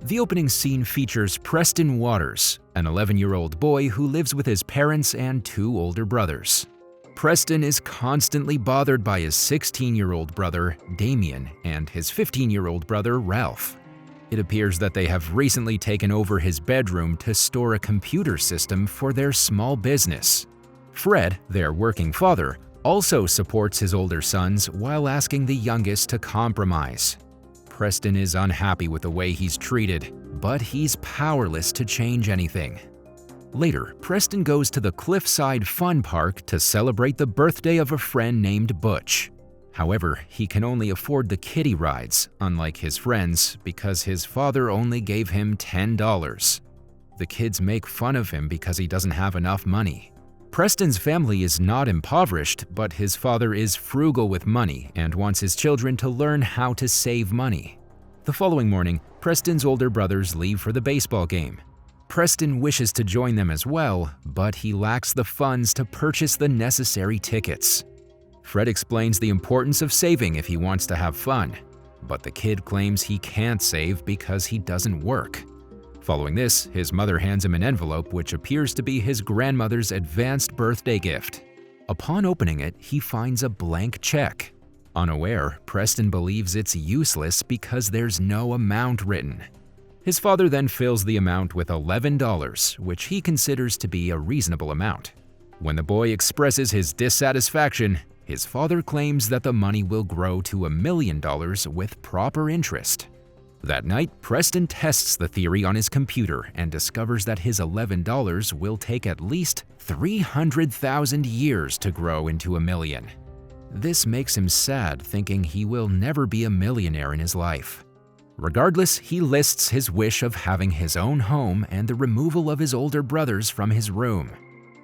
The opening scene features Preston Waters, an 11-year-old boy who lives with his parents and two older brothers. Preston is constantly bothered by his 16-year-old brother, Damien, and his 15-year-old brother, Ralph. It appears that they have recently taken over his bedroom to store a computer system for their small business. Fred, their working father, also supports his older sons while asking the youngest to compromise. Preston is unhappy with the way he's treated, but he's powerless to change anything. Later, Preston goes to the Cliffside Fun Park to celebrate the birthday of a friend named Butch. However, he can only afford the kiddie rides, unlike his friends, because his father only gave him $10. The kids make fun of him because he doesn't have enough money. Preston's family is not impoverished, but his father is frugal with money and wants his children to learn how to save money. The following morning, Preston's older brothers leave for the baseball game. Preston wishes to join them as well, but he lacks the funds to purchase the necessary tickets. Fred explains the importance of saving if he wants to have fun, but the kid claims he can't save because he doesn't work. Following this, his mother hands him an envelope which appears to be his grandmother's advanced birthday gift. Upon opening it, he finds a blank check. Unaware, Preston believes it's useless because there's no amount written. His father then fills the amount with $11, which he considers to be a reasonable amount. When the boy expresses his dissatisfaction, his father claims that the money will grow to $1 million with proper interest. That night, Preston tests the theory on his computer and discovers that his $11 will take at least 300,000 years to grow into $1 million. This makes him sad, thinking he will never be a millionaire in his life. Regardless, he lists his wish of having his own home and the removal of his older brothers from his room.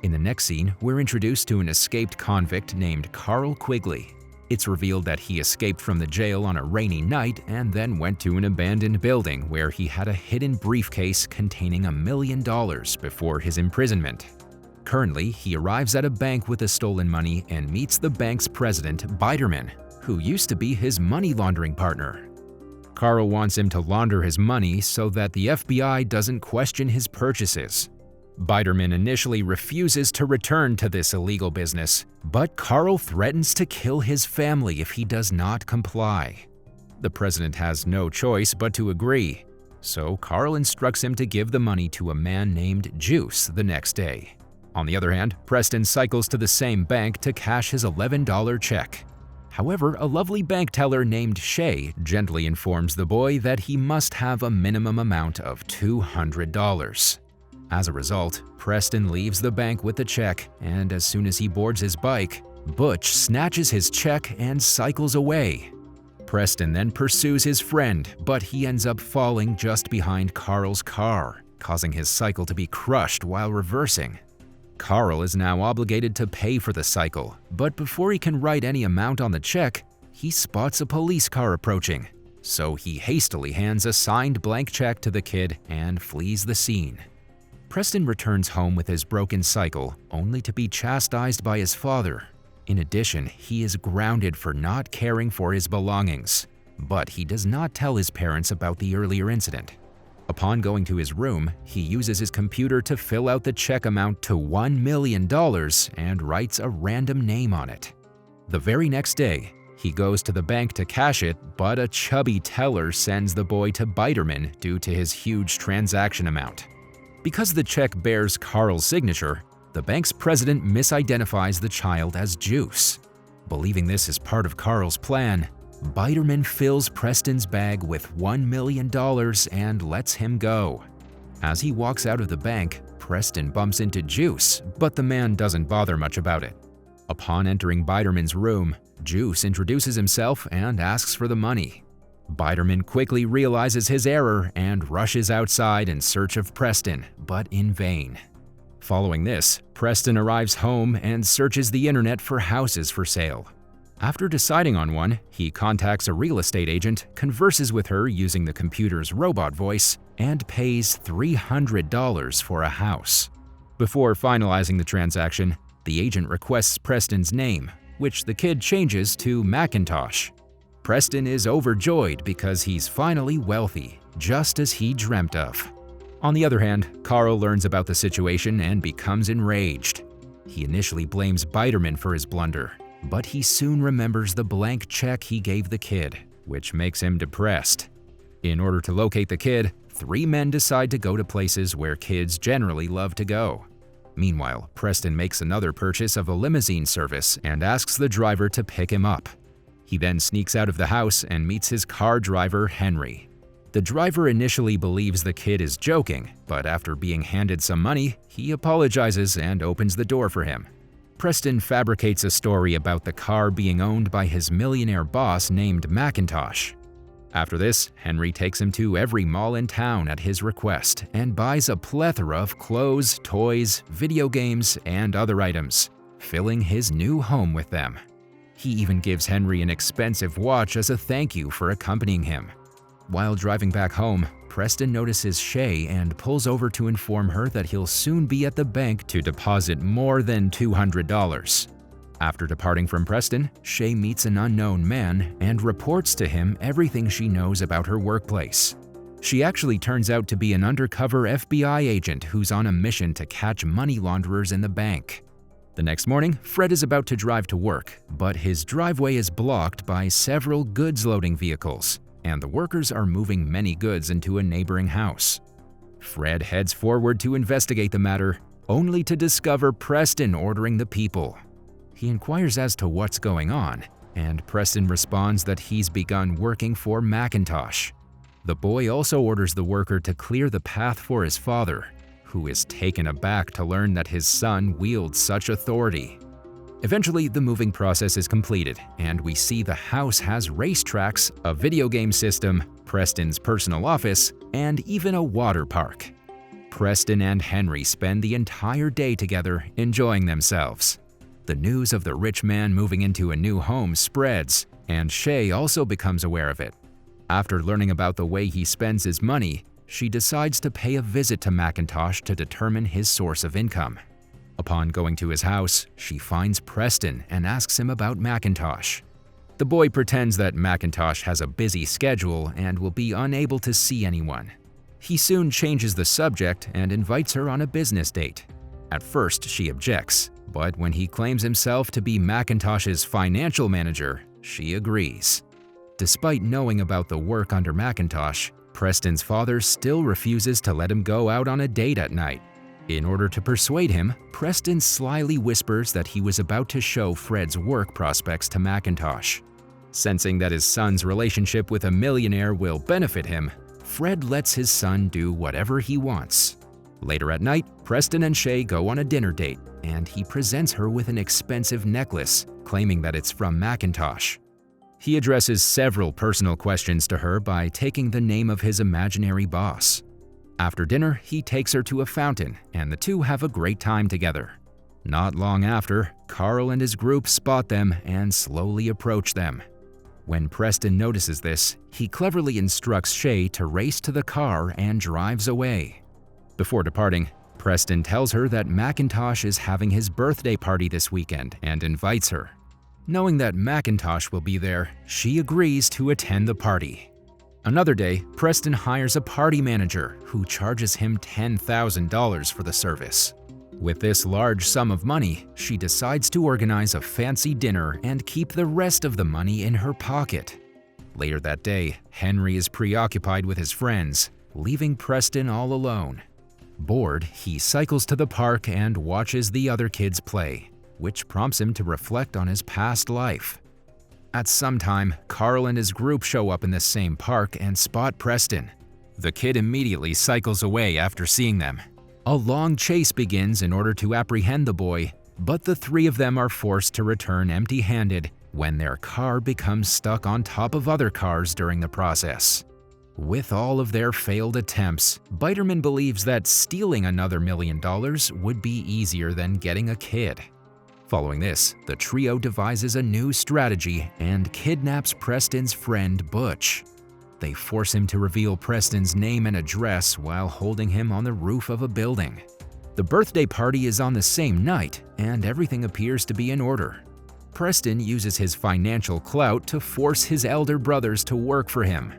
In the next scene, we're introduced to an escaped convict named Carl Quigley. It's revealed that he escaped from the jail on a rainy night and then went to an abandoned building where he had a hidden briefcase containing $1 million before his imprisonment. Currently, he arrives at a bank with the stolen money and meets the bank's president, Biderman, who used to be his money laundering partner. Carl wants him to launder his money so that the FBI doesn't question his purchases. Biderman initially refuses to return to this illegal business, but Carl threatens to kill his family if he does not comply. The president has no choice but to agree, so Carl instructs him to give the money to a man named Juice the next day. On the other hand, Preston cycles to the same bank to cash his $11 check. However, a lovely bank teller named Shay gently informs the boy that he must have a minimum amount of $200. As a result, Preston leaves the bank with the check, and as soon as he boards his bike, Butch snatches his check and cycles away. Preston then pursues his friend, but he ends up falling just behind Carl's car, causing his cycle to be crushed while reversing. Carl is now obligated to pay for the cycle, but before he can write any amount on the check, he spots a police car approaching. So he hastily hands a signed blank check to the kid and flees the scene. Preston returns home with his broken cycle, only to be chastised by his father. In addition, he is grounded for not caring for his belongings, but he does not tell his parents about the earlier incident. Upon going to his room, he uses his computer to fill out the check amount to $1 million and writes a random name on it. The very next day, he goes to the bank to cash it, but a chubby teller sends the boy to Biderman due to his huge transaction amount. Because the check bears Carl's signature, the bank's president misidentifies the child as Juice. Believing this is part of Carl's plan, Biderman fills Preston's bag with $1 million and lets him go. As he walks out of the bank, Preston bumps into Juice, but the man doesn't bother much about it. Upon entering Biderman's room, Juice introduces himself and asks for the money. Biderman quickly realizes his error and rushes outside in search of Preston, but in vain. Following this, Preston arrives home and searches the internet for houses for sale. After deciding on one, he contacts a real estate agent, converses with her using the computer's robot voice, and pays $300 for a house. Before finalizing the transaction, the agent requests Preston's name, which the kid changes to Macintosh. Preston is overjoyed because he's finally wealthy, just as he dreamt of. On the other hand, Carl learns about the situation and becomes enraged. He initially blames Biderman for his blunder, but he soon remembers the blank check he gave the kid, which makes him depressed. In order to locate the kid, 3 men decide to go to places where kids generally love to go. Meanwhile, Preston makes another purchase of a limousine service and asks the driver to pick him up. He then sneaks out of the house and meets his car driver, Henry. The driver initially believes the kid is joking, but after being handed some money, he apologizes and opens the door for him. Preston fabricates a story about the car being owned by his millionaire boss named McIntosh. After this, Henry takes him to every mall in town at his request and buys a plethora of clothes, toys, video games, and other items, filling his new home with them. He even gives Henry an expensive watch as a thank you for accompanying him. While driving back home, Preston notices Shay and pulls over to inform her that he'll soon be at the bank to deposit more than $200. After departing from Preston, Shay meets an unknown man and reports to him everything she knows about her workplace. She actually turns out to be an undercover FBI agent who's on a mission to catch money launderers in the bank. The next morning, Fred is about to drive to work, but his driveway is blocked by several goods loading vehicles, and the workers are moving many goods into a neighboring house. Fred heads forward to investigate the matter, only to discover Preston ordering the people. He inquires as to what's going on, and Preston responds that he's begun working for McIntosh. The boy also orders the worker to clear the path for his father, who is taken aback to learn that his son wields such authority. Eventually, the moving process is completed, and we see the house has racetracks, a video game system, Preston's personal office, and even a water park. Preston and Henry spend the entire day together enjoying themselves. The news of the rich man moving into a new home spreads, and Shay also becomes aware of it. After learning about the way he spends his money, she decides to pay a visit to McIntosh to determine his source of income. Upon going to his house, she finds Preston and asks him about McIntosh. The boy pretends that McIntosh has a busy schedule and will be unable to see anyone. He soon changes the subject and invites her on a business date. At first, she objects, but when he claims himself to be McIntosh's financial manager, she agrees. Despite knowing about the work under McIntosh, Preston's father still refuses to let him go out on a date at night. In order to persuade him, Preston slyly whispers that he was about to show Fred's work prospects to McIntosh. Sensing that his son's relationship with a millionaire will benefit him, Fred lets his son do whatever he wants. Later at night, Preston and Shay go on a dinner date, and he presents her with an expensive necklace, claiming that it's from McIntosh. He addresses several personal questions to her by taking the name of his imaginary boss. After dinner, he takes her to a fountain, and the two have a great time together. Not long after, Carl and his group spot them and slowly approach them. When Preston notices this, he cleverly instructs Shay to race to the car and drives away. Before departing, Preston tells her that McIntosh is having his birthday party this weekend and invites her. Knowing that McIntosh will be there, she agrees to attend the party. Another day, Preston hires a party manager who charges him $10,000 for the service. With this large sum of money, she decides to organize a fancy dinner and keep the rest of the money in her pocket. Later that day, Henry is preoccupied with his friends, leaving Preston all alone. Bored, he cycles to the park and watches the other kids play, which prompts him to reflect on his past life. At some time, Carl and his group show up in the same park and spot Preston. The kid immediately cycles away after seeing them. A long chase begins in order to apprehend the boy, but the three of them are forced to return empty-handed when their car becomes stuck on top of other cars during the process. With all of their failed attempts, Biderman believes that stealing another $1 million would be easier than getting a kid. Following this, the trio devises a new strategy and kidnaps Preston's friend Butch. They force him to reveal Preston's name and address while holding him on the roof of a building. The birthday party is on the same night, and everything appears to be in order. Preston uses his financial clout to force his elder brothers to work for him.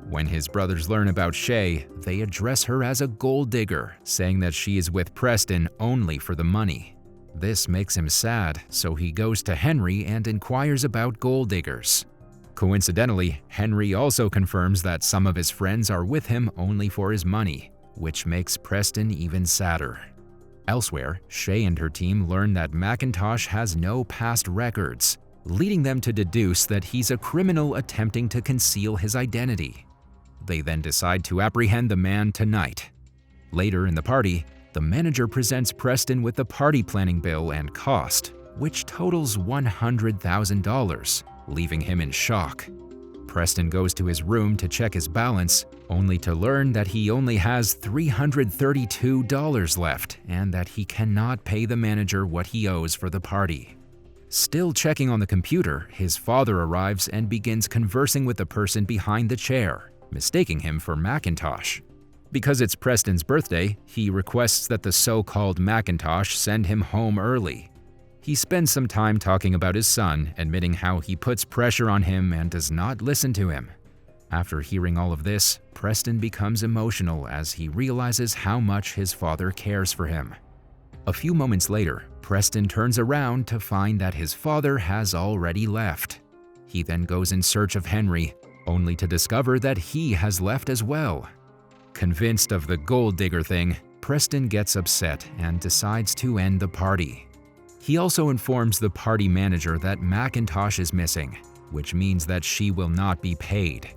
When his brothers learn about Shay, they address her as a gold digger, saying that she is with Preston only for the money. This makes him sad, so he goes to Henry and inquires about gold diggers. Coincidentally, Henry also confirms that some of his friends are with him only for his money, which makes Preston even sadder. Elsewhere, Shay and her team learn that McIntosh has no past records, leading them to deduce that he's a criminal attempting to conceal his identity. They then decide to apprehend the man tonight. Later in the party, the manager presents Preston with the party planning bill and cost, which totals $100,000, leaving him in shock. Preston goes to his room to check his balance, only to learn that he only has $332 left and that he cannot pay the manager what he owes for the party. Still checking on the computer, his father arrives and begins conversing with the person behind the chair, mistaking him for McIntosh. Because it's Preston's birthday, he requests that the so-called McIntosh send him home early. He spends some time talking about his son, admitting how he puts pressure on him and does not listen to him. After hearing all of this, Preston becomes emotional as he realizes how much his father cares for him. A few moments later, Preston turns around to find that his father has already left. He then goes in search of Henry, only to discover that he has left as well. Convinced of the gold digger thing, Preston gets upset and decides to end the party. He also informs the party manager that McIntosh is missing, which means that she will not be paid.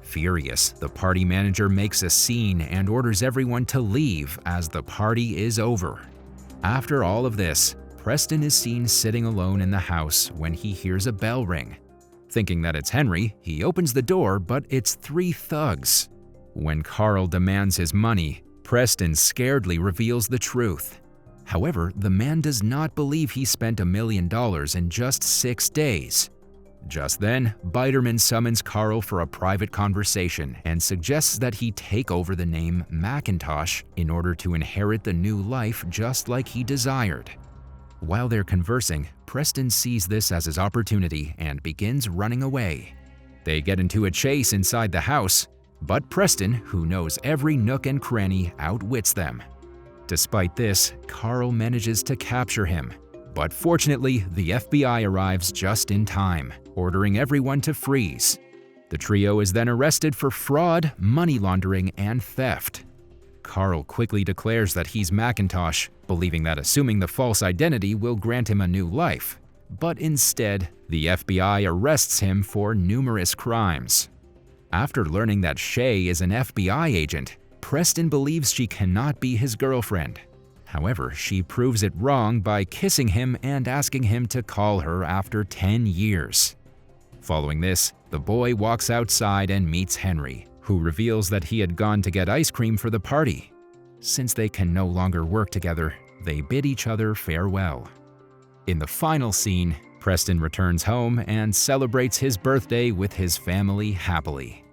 Furious, the party manager makes a scene and orders everyone to leave as the party is over. After all of this, Preston is seen sitting alone in the house when he hears a bell ring. Thinking that it's Henry, he opens the door, but it's 3 thugs. When Carl demands his money, Preston scaredly reveals the truth. However, the man does not believe he spent $1 million in just 6 days. Just then, Biderman summons Carl for a private conversation and suggests that he take over the name McIntosh in order to inherit the new life just like he desired. While they're conversing, Preston sees this as his opportunity and begins running away. They get into a chase inside the house, but Preston, who knows every nook and cranny, outwits them. Despite this, Carl manages to capture him, but fortunately, the FBI arrives just in time, ordering everyone to freeze. The trio is then arrested for fraud, money laundering, and theft. Carl quickly declares that he's McIntosh, believing that assuming the false identity will grant him a new life. But instead, the FBI arrests him for numerous crimes. After learning that Shay is an FBI agent, Preston believes she cannot be his girlfriend. However, she proves it wrong by kissing him and asking him to call her after 10 years. Following this, the boy walks outside and meets Henry, who reveals that he had gone to get ice cream for the party. Since they can no longer work together, they bid each other farewell. In the final scene, Preston returns home and celebrates his birthday with his family happily.